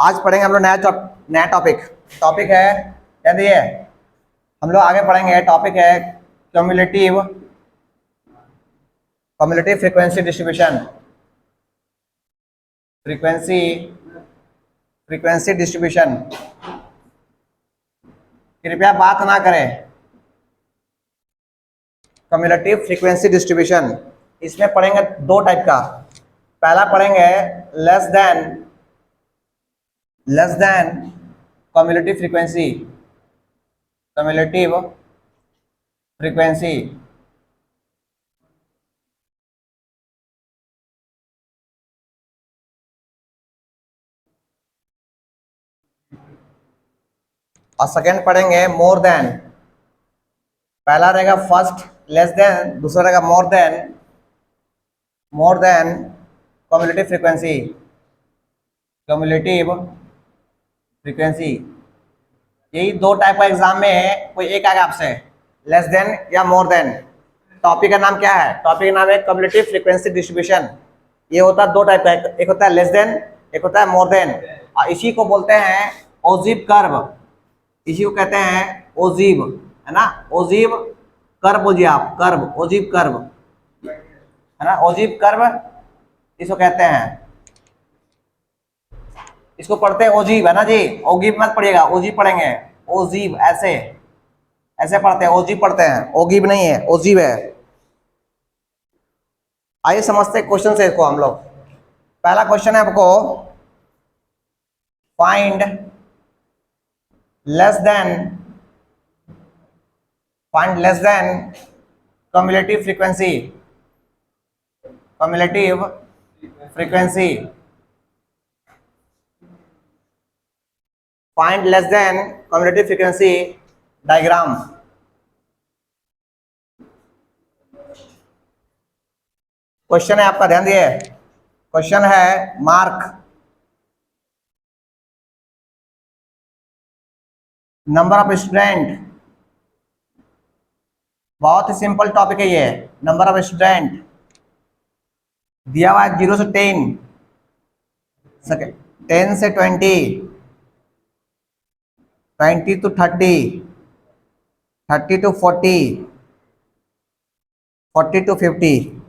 आज पढ़ेंगे हम लोग नया टॉपिक। टॉपिक है क्या दिए, हम लोग आगे पढ़ेंगे। टॉपिक है cumulative frequency distribution. Frequency distribution, कृपया बात ना करें। क्यूमुलेटिव फ्रीक्वेंसी डिस्ट्रीब्यूशन, इसमें पढ़ेंगे दो टाइप का। पहला पढ़ेंगे लेस देन क्यूमुलेटिव फ्रीक्वेंसी और सेकेंड पढ़ेंगे मोर देन। पहला रहेगा फर्स्ट लेस देन, दूसरा रहेगा मोर देन क्यूमुलेटिव फ्रीक्वेंसी। यही दो टाइप का एग्जाम में कोई एक आएगा आपसे, लेस देन या मोर देन। टॉपिक का नाम क्या है? टॉपिक का नाम है क्यूमुलेटिव फ्रीक्वेंसी डिस्ट्रीब्यूशन। ये होता है दो टाइप का, एक होता है लेस देन, एक होता है मोर देन। और इसी को बोलते हैं ओजीव कर्व। इसी को कहते हैं ओजीव, है ना। ओजीव कर्व बोलिए आप, कर्व, ओजीव कर्व, है ना। ओजीव कर्व इसको कहते हैं। इसको पढ़ते हैं ओजीव, है ना जी। ओगीव मत पढ़िएगा, ओजीव पढ़ेंगे। ओजीव ऐसे ऐसे पढ़ते हैं, ओजीव पढ़ते हैं, ओगीव नहीं है, ओजीव है। आइए समझते हैं क्वेश्चन से इसको हम लोग। पहला क्वेश्चन है आपको, find less than cumulative frequency find less than cumulative frequency diagram. Question है आपका, ध्यान दिए। क्वेश्चन है मार्क नंबर ऑफ स्टूडेंट। बहुत ही सिंपल टॉपिक है ये। नंबर ऑफ स्टूडेंट दिया हुआ है 0 से 10, 10 से 20, 20 to 30, 30 to 40, 40 to 50।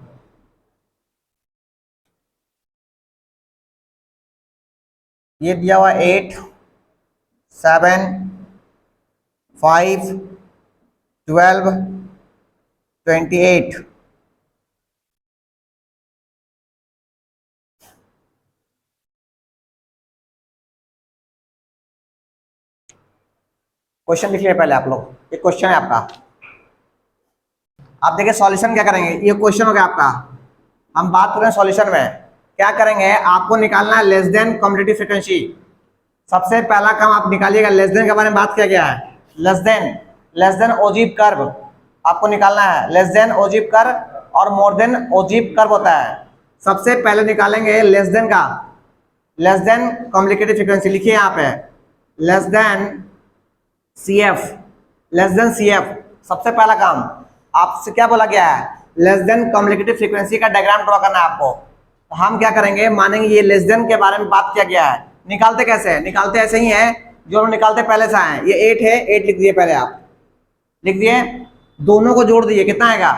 ये दिया हुआ 8, 7, 5, 12, 28। क्वेश्चन लिख लिया पहले आप लोग। ये क्वेश्चन है आपका। आप देखिए सॉल्यूशन क्या करेंगे। ये क्वेश्चन हो गया आपका। हम बात कर रहे हैं सॉल्यूशन में क्या करेंगे। आपको निकालना है लेस देन क्यूमुलेटिव फ्रीक्वेंसी। सबसे पहला काम आप निकालिएगा, लेस देन के बारे में बात किया गया है। लेस देन ओजीव कर्व आपको निकालना है। लेस देन ओजीव कर्व और मोर देन ओजीव कर्व होता है। सबसे पहले निकालेंगे लेस देन का, लेस देन क्यूमुलेटिव फ्रीक्वेंसी। लिखिए यहाँ पे लेस देन CF। सबसे पहला काम आपसे क्या बोला गया है, लेस देन क्यूमुलेटिव फ्रीक्वेंसी का डायग्राम ड्रॉ करना है आपको। तो हम क्या करेंगे, मानेंगे ये लेस देन के बारे में बात किया गया है। निकालते कैसे हैं? निकालते ऐसे ही है जो हम निकालते पहले से आए। ये 8 है, 8 लिख दिए पहले आप, लिख दिए। दोनों को जोड़ दीजिए, कितना आएगा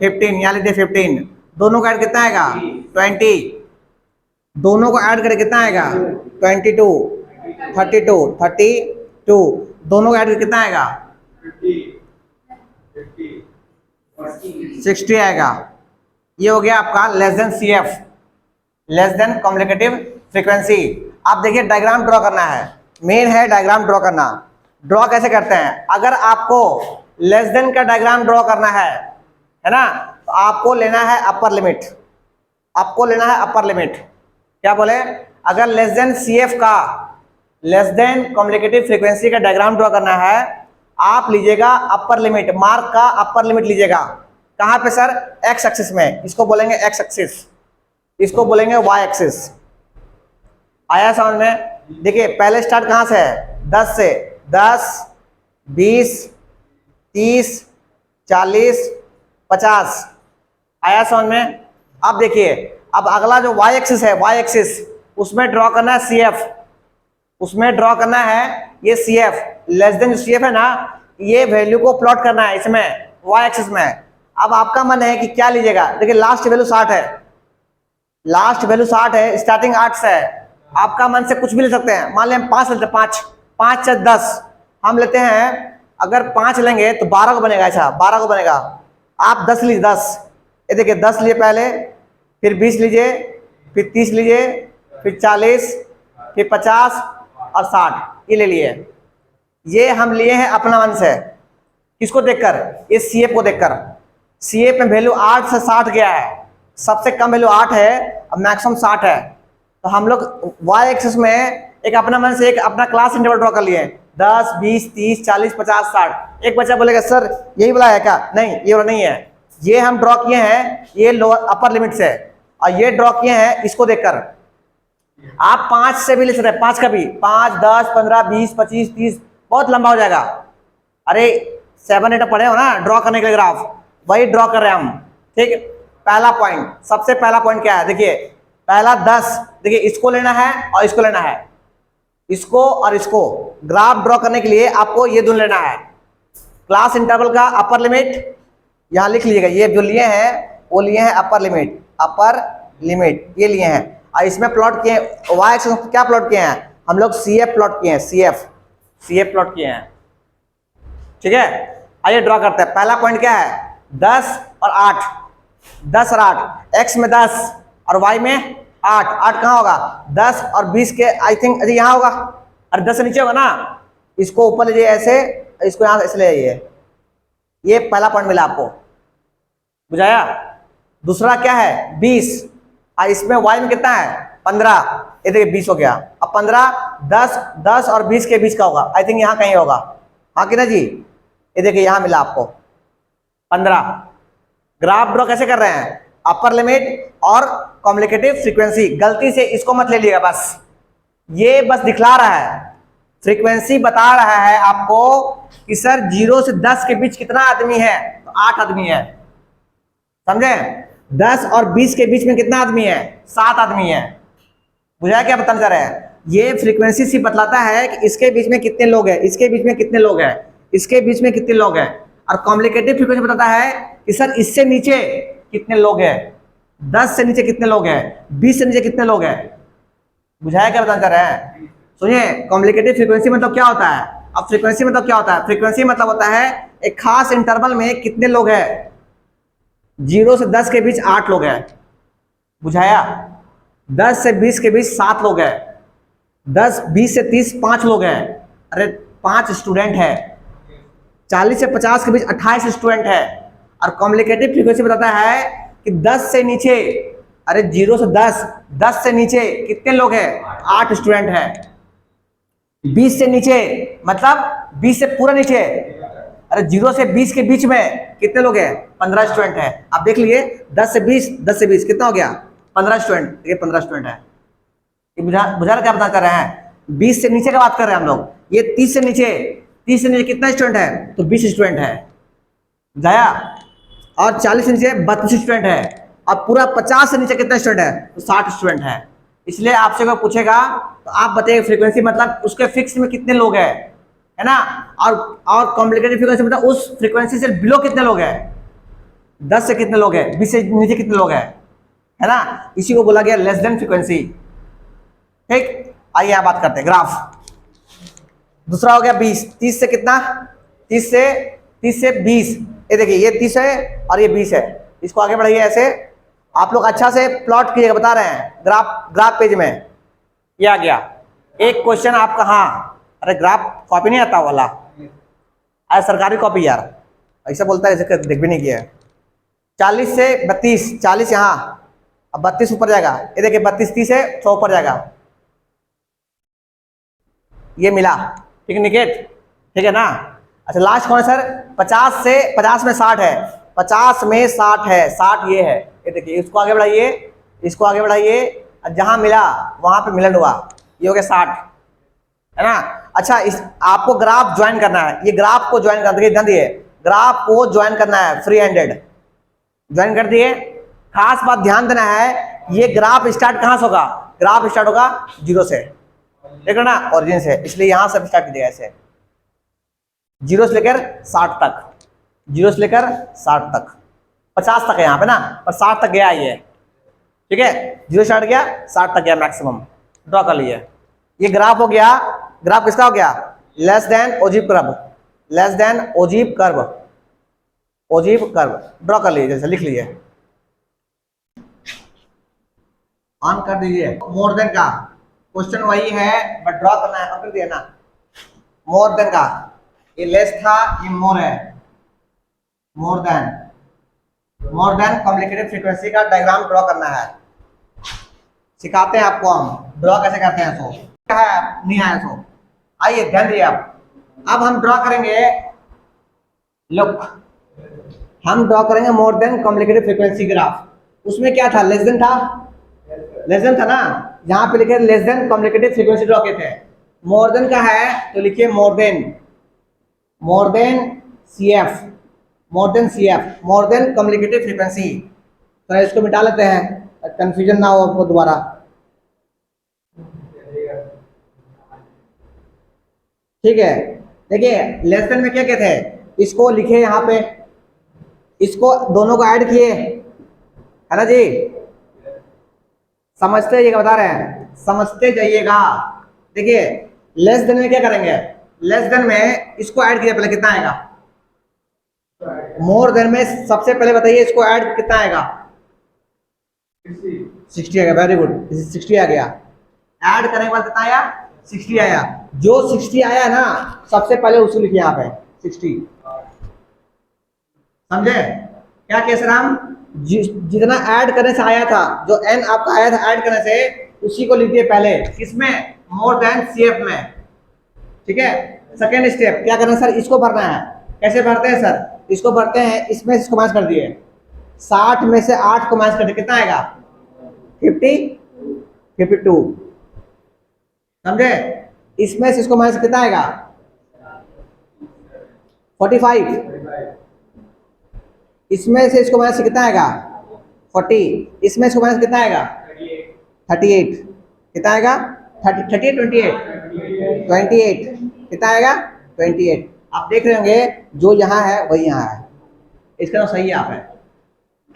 15। यहाँ लिख दिए 15। दोनों को ऐड कितना आएगा 20। दोनों को ऐड करके कितना आएगा 32। दोनों को ऐड करके कितना आएगा 60 आएगा। ये हो गया आपका less than CF, less than cumulative frequency. आप देखिए डायग्राम ड्रॉ करना है, मेन है डायग्राम ड्रॉ करना। ड्रॉ कैसे करते हैं? अगर आपको लेस देन का डायग्राम ड्रॉ करना है ना, तो आपको लेना है अपर लिमिट। आपको लेना है अपर लिमिट। क्या बोले? अगर लेस देन CF का, लेस देन क्यूमुलेटिव फ्रीक्वेंसी का डायग्राम ड्रॉ करना है, आप लीजिएगा अपर लिमिट, मार्क का अपर लिमिट लीजिएगा। कहां पे सर? एक्स एक्सिस में। इसको बोलेंगे एक्स एक्सिस, इसको बोलेंगे वाई एक्सिस। आया समझ में? देखिए पहले स्टार्ट कहां से है, 10 से। 10, 20, 30, 40, 50। आया समझ में? अब देखिए, अब अगला जो वाई एक्सिस है, वाई एक्सिस उसमें ड्रॉ करना है CF। उसमें ड्रॉ करना है ये C F, less than C F है ना, ये वैल्यू को प्लॉट करना है इसमें वाई एक्सिस में। अब आपका मन है कि क्या लीजिएगा, देखिए लास्ट वैल्यू 60 है, लास्ट वैल्यू 60 है, स्टार्टिंग 8 से है, आपका मन से कुछ भी ले सकते हैं। मान लें हम 5 लेते हैं, 5 5 से 10 हम लेते हैं, अगर 5 लेंगे तो 12 को बनेगा, ऐसा 12 को बनेगा। आप 10 लीजिए, 10, ये देखिए 10 लिए पहले, फिर 20 लीजिए, फिर 30 लीजिए, फिर 40, फिर 50 और 60, ये ले लिए। ये हम लिए हैं अपना मन से, किसको देखकर, ये सी एफ को देखकर। सी एफ में वैल्यू 8 से 60 गया है, सबसे कम वैल्यू 8 है, अब मैक्सिमम 60 है। तो हम लोग वाई एक्सिस में एक अपना मन से एक अपना क्लास इंटरवल ड्रॉ कर लिए, 10, 20, 30, 40, 50, 60। एक बच्चा बोलेगा सर यही बोला है क्या, नहीं ये वाला नहीं है, ये हम ड्रॉ किए हैं ये लोअर अपर लिमिट से, और ये ड्रॉ किए हैं इसको देखकर। आप 5 से भी ले सकते हैं, 5 का भी, 5, 10, 15, 20, 25, 30, बहुत लंबा हो जाएगा। अरे 7, 8 पढ़े हो ना ड्रॉ करने के लिए ग्राफ, वही ड्रॉ कर रहे हैं हम। ठीक, पहला पॉइंट, सबसे पहला पॉइंट क्या है, देखिए पहला 10, देखिए इसको लेना है और इसको लेना है, इसको और इसको। ग्राफ ड्रॉ करने के लिए आपको ये दोनों लेना है। क्लास इंटरवल का अपर लिमिट यहां लिख लीजिएगा, ये जो लिए हैं वो लिए हैं अपर लिमिट, अपर लिमिट ये लिए हैं। और इसमें प्लॉट किए वाई एक्सिस क्या प्लॉट किए हैं हम लोग, सी एफ प्लॉट किए हैं, सी एफ प्लॉट किए हैं। ठीक है, आइए ड्रॉ करते हैं। पहला पॉइंट क्या है, 10 और 8, 10 और 8, एक्स में 10 और वाई में 8, 8 कहाँ होगा, 10 और 20 के आई थिंक अरे यहाँ होगा, अरे 10 से नीचे होगा ना, इसको ऊपर लीजिए ऐसे, इसको यहाँ ऐसे ले आइए। ये पहला पॉइंट मिला आपको, बुझाया। दूसरा क्या है 20, और इसमें वाई में कितना है 15, ये देखिए 20 हो गया। अब 15, 10 और 20 के बीच का होगा, आई थिंक यहाँ कहीं होगा, हाँ कि ना जी, ये देखिए यहाँ मिला आपको 15। ग्राफ ड्रॉ कैसे कर रहे हैं, अपर लिमिट और कॉम्प्लिकेटिव फ्रीक्वेंसी, गलती से इसको मत ले लिएगा, बस ये बस दिखला रहा है, फ्रीक्वेंसी बता रहा है आपको कि सर 0 से 10 के बीच कितना आदमी है, तो 8 आदमी है, समझे। 10 और 20 के बीच में कितना आदमी है, 7 आदमी है, बुझाया क्या बता रहे हैं। ये फ्रीक्वेंसी सिर्फ बतलाता है कि इसके बीच में कितने लोग हैं, इसके बीच में कितने लोग हैं, इसके बीच में कितने लोग हैं। और कॉम्प्लिकेटिव फ्रीक्वेंसी बताता है कि सर इससे नीचे कितने लोग हैं, 10 से नीचे कितने लोग हैं, 20 से नीचे कितने लोग हैं, बुझाया क्या बता रहे हैं। सुनिए, कॉम्प्लिकेटिव फ्रीक्वेंसी मतलब क्या होता है, अब फ्रीक्वेंसी मतलब क्या होता है, फ्रीक्वेंसी मतलब होता है एक खास इंटरवल में कितने लोग हैं, 0 से 10 के बीच 8 लोग हैं, बुझाया। 10 से 20 के बीच 7 लोग हैं, 10, 20 से 30 5 लोग हैं, अरे 5 स्टूडेंट है। 40 से 50 के बीच 28 स्टूडेंट है। और कॉम्प्लिकेटिव फ्रीक्वेंसी बताता है कि 10 से नीचे, अरे 0 से 10 से नीचे कितने लोग हैं, 8 स्टूडेंट है। 20 से नीचे मतलब 20 से पूरा नीचे, अरे 0 से 20 के बीच में कितने लोग हैं, 15 स्टूडेंट है। आप देख लिए 10 से 20 कितना हो गया, 15 स्टूडेंट, ये 15 स्टूडेंट है। ये बुझा क्या बता कर रहे हैं, 20 से नीचे का बात कर रहे हैं हम लोग। ये 30 से नीचे कितना स्टूडेंट है, तो 20 स्टूडेंट है, बुझाया। और 40 से नीचे 32 स्टूडेंट है। और पूरा 50 से नीचे कितना स्टूडेंट है, तो 60 स्टूडेंट है। इसलिए आपसे कोई पूछेगा तो आप बताइए फ्रीक्वेंसी मतलब उसके फिक्स में कितने लोग हैं, है ना। और कॉम्प्लिकेटेड फ्रीक्वेंसी मतलब उस फ्रीक्वेंसी से बिलो कितने लोग हैं, 10 से कितने लोग हैं, 20 से नीचे कितने लोग हैं, है ना। इसी को बोला गया लेस देन फ्रीक्वेंसी। ठीक, आइए यहाँ बात करते हैं ग्राफ। दूसरा हो गया 20, 30 से कितना, 30 से 20, ये देखिए ये 30 है और ये 20 है। इसको आगे बढ़ाइए ऐसे, आप लोग अच्छा से प्लॉट कीजिएगा, बता रहे हैं ग्राफ पेज में ये आ गया। एक क्वेश्चन आपका, हाँ अरे ग्राफ कॉपी नहीं आता वाला, अरे सरकारी कॉपी यार, ऐसा बोलता है जैसे देख भी नहीं किया है। 40 से 32, 40 यहाँ, अब 32 ऊपर जाएगा, ये देखिए 32 30 है, 100 ऊपर जाएगा, ये मिला। ठीक है निकेत, ठीक है ना। अच्छा लास्ट कौन है सर, 50 में 60 है, 50 में 60 है, 60 ये है, ये देखिए। इसको आगे बढ़ाइए, इसको आगे बढ़ाइए, जहां मिला वहां पे मिलन हुआ, ये हो गया 60, है ना। अच्छा इस आपको ग्राफ ज्वाइन करना है, ये ग्राफ को ज्वाइन कर दिए, ग्राफ को ज्वाइन करना है, फ्री हैंडेड ज्वाइन कर दिए। खास बात ध्यान देना है, ये ग्राफ स्टार्ट कहां से होगा, ग्राफ स्टार्ट होगा 0 से, देख रहे ना, ओरिजिन से, इसलिए यहां से स्टार्ट कीजिएगा ऐसे, 0 से लेकर 60 तक, 0 से लेकर 60 तक, 50 तक है यहाँ पे ना, और 60 तक गया ये, ठीक है, 0 स्टार्ट गया 60 तक गया मैक्सिमम, ड्रॉ कर लिए। ये ग्राफ हो गया, ग्राफ किसका हो गया, less than ogive curve, less than ogive curve, ogive curve draw कर लीजिए, जैसे लिख लीजिए, ऑन कर दीजिए। मोर देन का क्वेश्चन वही है, बट ड्रॉ करना है, कर दिया ना, मोर देन का, ये लेस था, ये मोर है, मोर देन कॉम्प्लिकेटेड फ्रीक्वेंसी का डायग्राम ड्रॉ करना है, सिखाते हैं आपको हम ड्रॉ कैसे करते हैं। सो क्या है, नहीं आया सो, आइए ध्यान दिए आप। अब हम ड्रॉ करेंगे, लुक, हम ड्रॉ करेंगे more than complicated frequency graph. उसमें क्या था, लेस देन था, लेस देन था ना, यहाँ पे लिखे less than complicated frequency draw किए थे। मोर देन का है तो लिखिए more than CF, more than CF, more than complicated frequency. तो इसको मिटा लेते हैं, कंफ्यूजन ना हो आपको दोबारा। ठीक है, देखिए लेस देन में क्या कहते हैं, इसको लिखे यहाँ पे, इसको दोनों को ऐड किए, है ना जी, समझते जाइएगा, बता रहे हैं, समझते जाइएगा। देखिए लेस देन में क्या करेंगे, लेस देन में इसको ऐड किया, पहले कितना आएगा, मोर देन में सबसे पहले बताइए इसको ऐड कितना आएगा, 60 आ गया, वेरी गुड, 60 आ गया। ऐड करने के बाद कितना आया, 60 आया। जो 60 आया ना, सबसे पहले उसको लिखिए यहाँ पे 60, समझे क्या केस राम, जितना ऐड करने से आया था, जो n आपका आया था ऐड करने से, उसी को लिखिए पहले, किसमें, मोर देन CF में, ठीक है। सेकेंड स्टेप क्या करना है सर, इसको भरना है। कैसे भरते हैं सर, इसको भरते हैं, इसमें इसको माइनस कर दिए, 60 में से 8 को माइनस कर दिए, कितना आएगा, 52, समझे। इसमें से इसको माइनस कितना आएगा, 45, इसमें से इसको माइनस कितना आएगा, 40, इसमें इसको माइनस कितना आएगा, 38, कितना आएगा, 38, 28, कितना आएगा, 28। आप देख रहे होंगे जो यहाँ है वही यहाँ है, इसका तो सही आप है।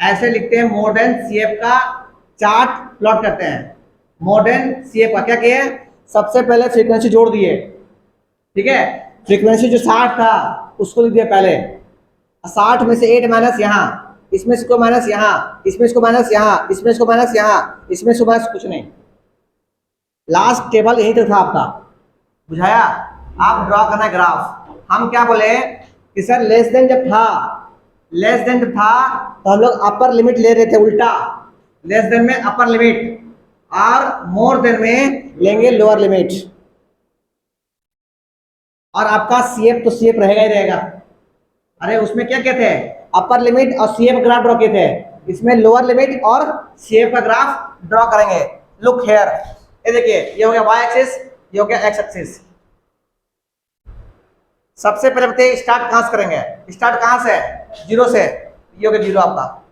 ऐसे लिखते हैं, मोर देन CF का चार्ट प्लॉट करते हैं। मोर देन CF का क्या किया, सबसे पहले फ्रीक्वेंसी जोड़ दिए, ठीक है, फ्रीक्वेंसी जो 60 था उसको लिख दिया पहले, 60 में से 8 माइनस यहाँ, इसमें इसको माइनस यहाँ, इसमें इसको माइनस यहाँ, इसमें इसको माइनस यहाँ, इसमें इसको माइनस, कुछ नहीं, लास्ट टेबल यही तो था आपका, बुझाया। आप ड्रॉ करना है ग्राफ। हम क्या बोले कि सर लेस देन जब था, लेस देन जब था तो हम लोग अपर लिमिट ले रहे थे, उल्टा, लेस देन में अपर लिमिट और मोर देन में लेंगे लोअर लिमिट, और आपका CF तो CF रहेगा ही रहेगा। अरे उसमें क्या कहते हैं, अपर लिमिट और CF ग्राफ ड्रॉ किए थे, इसमें लोअर लिमिट और CF का ग्राफ ड्रॉ करेंगे। लुक हियर, ये देखिए, ये हो गया y एक्सिस, ये हो गया x एक्सिस। सबसे पहले बताइए स्टार्ट कहां से करेंगे, स्टार्ट कहां से, 0 से, ये हो गया 0 आपका,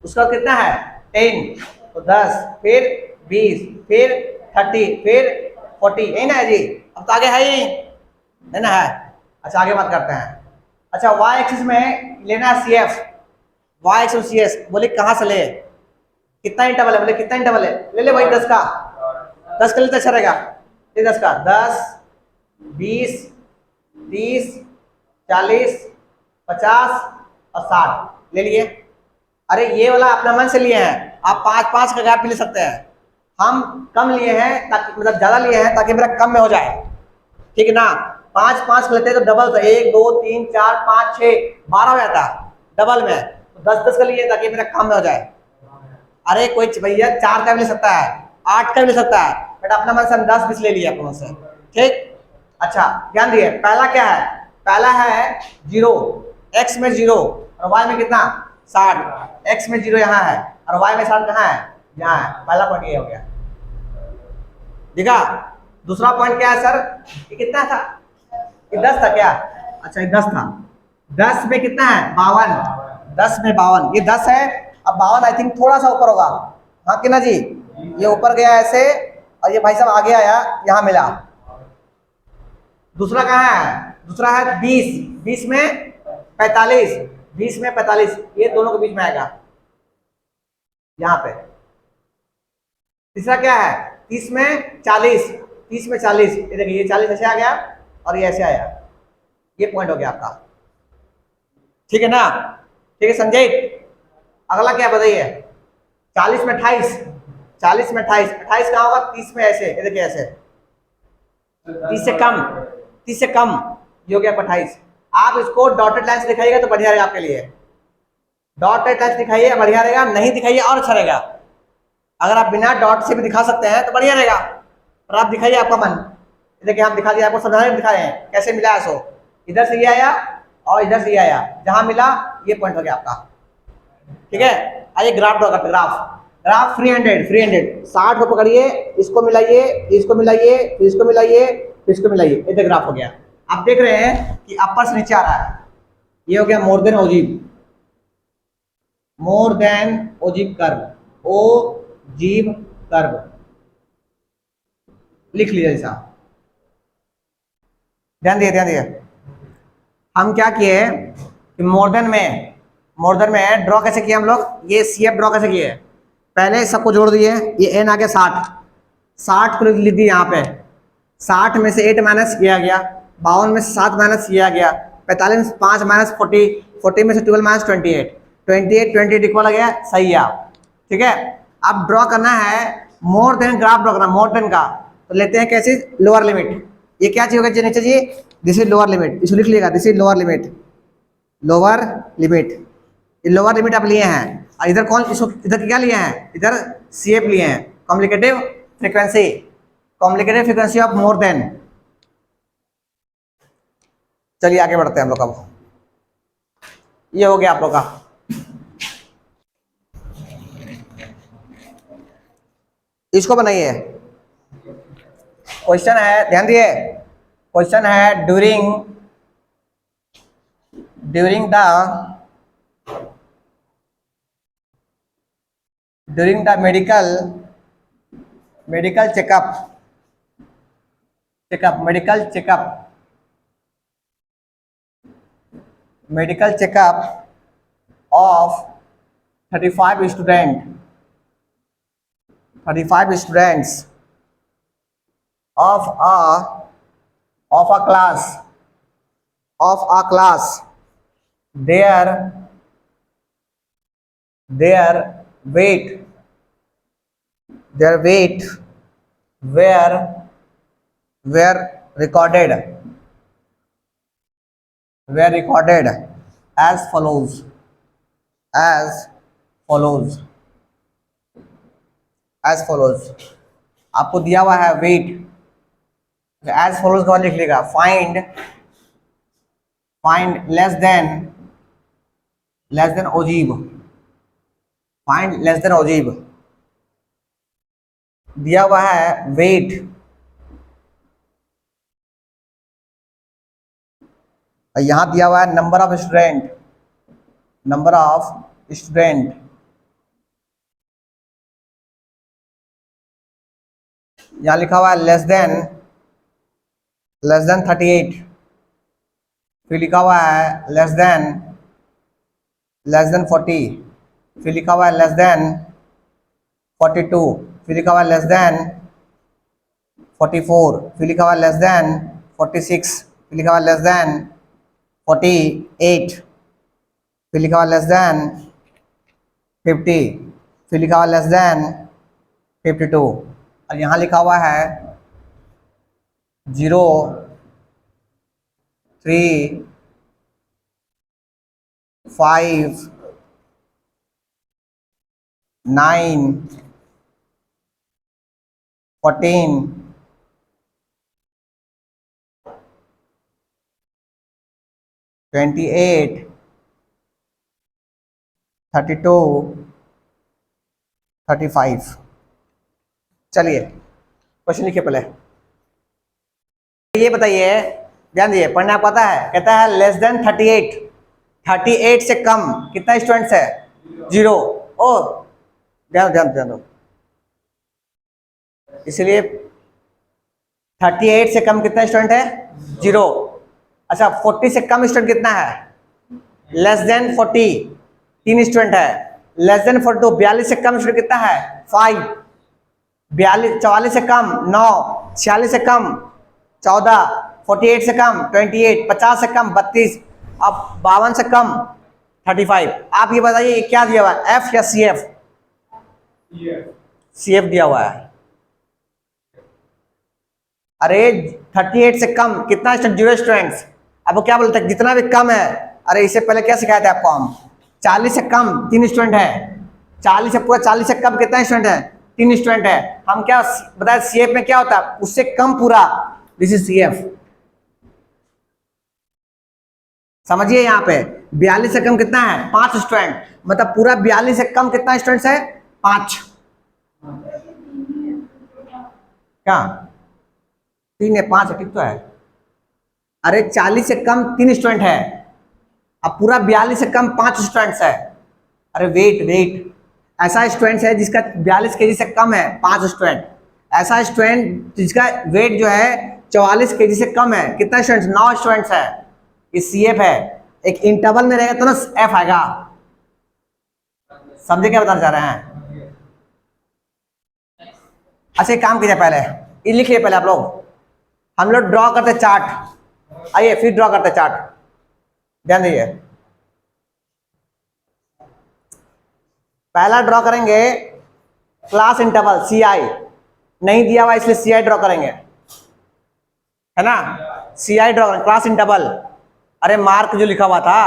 उसका कितना है 10, तो 10, फिर 20, फिर 30, फिर 40, यही ना है जी। अब तो आगे है ही है ना, है। अच्छा आगे बात करते हैं। अच्छा y एक्सिस में लेना है CF, y एक्सिस CS, बोले कहां से ले, कितना इंटरवल है, बोले कितना इंटरवल है, ले ले भाई 10 का, 10 का लेते अच्छा रहेगा, ये 10 का, 10, 20, 30, 40, 50 और 60 ले लिए। अरे ये वाला अपना मन से लिए हैं, आप 5-5 का गैप भी ले सकते हैं, हम कम लिए हैं ताकि, मतलब ज्यादा लिए हैं ताकि मेरा कम में हो जाए, ठीक है ना। 5-5 लेते हैं तो डबल, तो 1 2 3 4 5 6 12 हो जाता डबल में, तो 10-10 का लिए ताकि मेरा कम में हो जाए। अरे कोई भैया 4 का भी ले सकता है, 8 का भी ले सकता है, बट अपना मन से हम 10-20 ले लिया अपनों से, ठीक। अच्छा ध्यान दिए, पहला क्या है, पहला है 0, x में 0 और y में कितना 60, x में 0 यहाँ है और y में 60 कहाँ है, यहाँ है। पहला पॉइंट ये हो गया, देखा। दूसरा पॉइंट क्या है सर, ये कितना था, ये 10 था क्या, अच्छा ये 10 था, 10 में कितना है 52, 10 में 52, ये 10 है। अब 52 आई थिंक थोड़ा सा ऊपर होगा, हाँ कि ना जी, ये ऊपर गया ऐसे और ये भाई साहब आगे आया, यहाँ मिला। दूसरा कहाँ है? दूसरा है 20, 20 में 45, 20 में 45, ये दोनों के बीच में आएगा यहाँ पे। तीसरा क्या है? 30 में 40, 30 में 40, ये देखिए ये 40 ऐसे आ गया और ये ऐसे आया, ये पॉइंट हो गया आपका। ठीक है ना? ठीक है संजय। अगला क्या बताइए? 40 में 28, 40 में 28, 28 कहाँ होगा? 30 में ऐसे, ये देखिए ऐसे, 30 से कम, 30 से कम, ये हो गया 28। आप इसको डॉटेड लाइन से दिखाइएगा तो बढ़िया रहेगा आपके लिए। डॉटेड लाइन से दिखाइए, बढ़िया रहेगा। नहीं दिखाइए और अच्छा रहेगा। अगर आप बिना डॉट से भी दिखा सकते हैं तो बढ़िया रहेगा, और आप दिखाइए आपका मन। देखिए हम दिखा दिया आपको, समझाने दिखाए हैं कैसे मिला है। सो इधर से ये आया और इधर से ये आया, जहां मिला ये पॉइंट हो गया आपका। ठीक है, आइए ग्राफ ड्रॉ करते हैं। ग्राफ 300, 60 को पकड़िए, इसको मिलाइए, इसको मिलाइए, इसको मिलाइए, इसको मिलाइए, इधर ग्राफ हो गया। आप देख रहे हैं कि अपर से नीचे आ रहा है, ये हो गया more than ogive, more than ogive curve, ogive curve लिख लीजिए साहब। ध्यान दिए, ध्यान दिए। हम क्या किए कि मोर देन में ड्रॉ कैसे किया हम लोग? ये सीएफ ड्रॉ कैसे किए? पहले सबको जोड़ दिए, ये एन आ गया 60, 60 को लिख दिए यहाँ पे। 60 में से 8 माइनस किया गया, 52 में से 7 माइनस किया गया, 45 में से 5 माइनस 40, 40 में से 12 माइनस 28, 28 इक्वल आ गया, सही है। ठीक है, अब ड्रॉ करना है मोर देन, ग्राफ ड्रॉ करना मोर देन का, तो लेते हैं कैसे? Lower limit. ये क्या चीज होगा नीचे जी? दिस इज लोअर लिमिट, इसको लिख लिएगा, this is lower limit, lower limit. ये लोअर लिमिट आप लिए हैं, और इधर कौन, इसको इधर क्या लिए हैं? इधर सीएफ लिए हैं, cumulative frequency, cumulative frequency of more than. चलिए आगे बढ़ते हैं हम लोग। अब ये हो गया आप लोग का। इसको बनाइए। क्वेश्चन है, ध्यान दिए, क्वेश्चन है during the medical checkup of 35 students of a class, their weight were recorded as follows, आपको दिया हुआ है वेट, एज फॉलोज का लिख लेगा, find less than ogive, find less than ogive. दिया हुआ है वेट, यहां दिया हुआ है नंबर ऑफ स्टूडेंट, यहां लिखा हुआ है लेस देन 38, फिर लिखा हुआ है लेस देन 40, फिर लिखा हुआ है लेस देन 42, फिर लिखा हुआ है लेस देन 44, फिर लिखा हुआ है लेस देन 46, फिर लिखा हुआ है लेस देन 48, फिर लिखा हुआ लेस देन 50, फिर लिखा हुआ लेस देन 52, और यहाँ लिखा हुआ है 0, 3, 5, 9, 14, 28, 32, 35। चलिए क्वेश्चन लिखिए पहले। ये बताइए, ध्यान दिए, पढ़ने आपको आता है? कहता है लेस देन 38 से कम कितना स्टूडेंट्स है? 0। ओ ध्यान दो, इसलिए 38 से कम कितना स्टूडेंट है? 0। अच्छा 40 से कम स्टूडेंट कितना है? लेस देन 40 3 स्टूडेंट है। लेस देन 42 42 से कम स्टूडेंट कितना है? 5। 42 44 से कम 9, 46 से कम 14, 48 से कम 28, 50 से कम 32, अब 52 से कम 35। आप ये बताइए क्या दिया हुआ है, एफ या सी एफ? सी एफ दिया हुआ है। अरे 38 से कम कितना स्टूडेंट? 0 स्टूडेंट्स। अब वो क्या बोलते हैं, जितना भी कम है। अरे इससे पहले क्या सिखाया था आपको हम? 40 से कम 3 स्टूडेंट है। 40 से पूरा 40 से कम कितना स्टूडेंट है? 3 स्टूडेंट है। हम क्या बताए सी एफ में क्या होता है? उससे कम पूरा, दिस इज सी एफ। समझिए यहाँ पे 42 से कम कितना है? 5 स्टूडेंट। मतलब पूरा 42 से कम कितना स्टूडेंट्स है? 5। क्या 3 है? 5 है, ठीक तो है। अरे 40 से कम 3 स्टूडेंट है, अब पूरा 42 से कम 5 स्टूडेंट्स है। अरे वेट ऐसा स्टूडेंट है जिसका 42 केजी से कम है 5 स्टूडेंट। ऐसा स्टूडेंट जिसका वेट जो है 44 केजी से कम है, कितना स्टूडेंट्स? 9 स्टूडेंट्स है। ये सी एफ है। एक इंटरवल में रहेगा तो ना एफ आएगा। समझे क्या बताना चाह रहे हैं? अच्छा एक काम कीजिए, पहले ये लिख लिया पहले आप लोग। हम लोग ड्रॉ करते चार्ट। आइए फिर ड्रॉ करते चार्ट, ध्यान दीजिए। पहला ड्रॉ करेंगे क्लास इंटरवल सी आई, नहीं दिया हुआ इसलिए सी आई ड्रॉ करेंगे, है ना? सी आई ड्रॉ करेंगे, क्लास इंटरवल। अरे मार्क जो लिखा हुआ था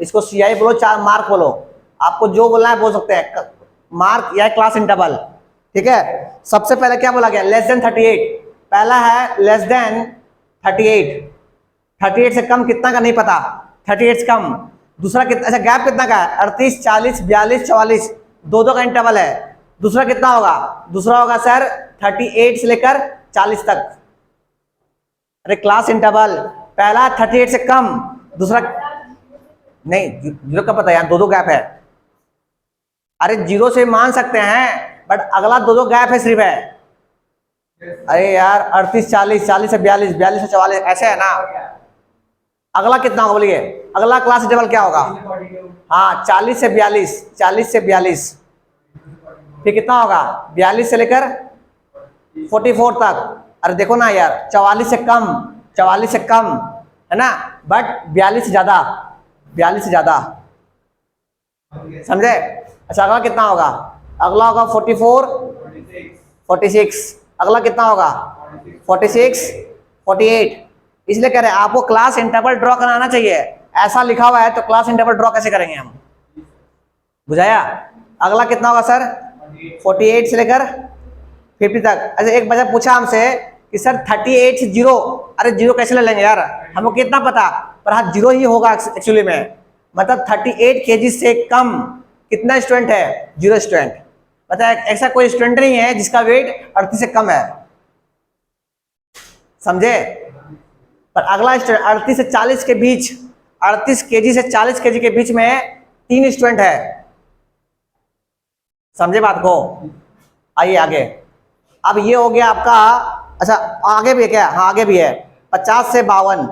इसको सी आई बोलो, 4 मार्क बोलो, आपको जो बोलना है बोल सकते हैं। मार्क या क्लास इंटरवल, ठीक है। सबसे पहले क्या बोला गया? Less then 38। पहला है लेस देन 38। 38 से कम कितना का नहीं पता, 38 से कम। दूसरा कितना, अच्छा गैप कितना का है? 38, 40, 42, 44, 2 का इंटरवल है। दूसरा कितना होगा? दूसरा होगा सर 38 से लेकर 40 तक। अरे क्लास इंटरवल, पहला 38 से कम, दूसरा नहीं, 0 का पता है, यहाँ 2 गैप है। अरे 0 से मान सकते हैं बट अगला 2 गैप है सिर्फ है। अरे यार 38, 40, 40 से 42, 42 से 44, ऐसे है ना। अगला कितना होगा बोलिए? अगला क्लास इंटरवल क्या होगा? हाँ 40 से 42, 40 से 42, फिर कितना होगा? 42 से लेकर 44 तक। अरे देखो ना यार 44 से कम, 44 से कम है ना, बट 42 से ज्यादा, 42 से ज्यादा, समझे? अच्छा अगला कितना होगा? अगला होगा 44, 46। अगला कितना होगा? 46, 48। इसलिए कह रहे हैं आपको क्लास इंटरवल ड्रॉ कराना चाहिए। ऐसा लिखा हुआ है तो क्लास इंटरवल ड्रॉ कैसे करेंगे हम? बुझाया? अगला कितना होगा सर? 48 से लेकर 50 तक। अच्छा एक बच्चा पूछा हमसे कि सर 38 से 0, अरे 0 कैसे ले लेंगे यार, हमको कितना पता, पर हाँ 0 ही होगा एक्चुअली में। मतलब 38 केजी से कम कितना स्टूडेंट है? 0 स्टूडेंट। मतलब ऐसा कोई स्टूडेंट नहीं है जिसका वेट 38 से कम है, समझे? पर अगला स्टूडेंट 38 से 40 के बीच, 38 केजी से 40 केजी के बीच में 3 स्टूडेंट है, समझे बात को? आइए आगे। अब ये हो गया आपका। अच्छा आगे भी है क्या? हाँ आगे भी है। 50 से 52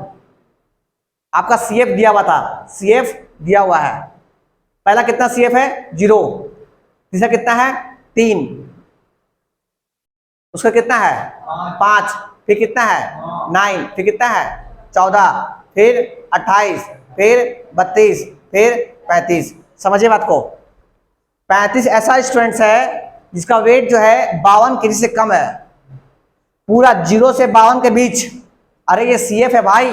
आपका सी एफ दिया हुआ था, सी एफ दिया हुआ है। पहला कितना सी एफ है? 0। तीसरा कितना है? 3। उसका कितना है? 5। फिर कितना है? 9। फिर कितना है? 14। फिर 28, फिर 32, फिर 35। समझिए बात को। 35 ऐसा स्टूडेंट्स है जिसका वेट जो है 52 केजी से कम है, पूरा 0 से 52 के बीच। अरे ये सी एफ है भाई,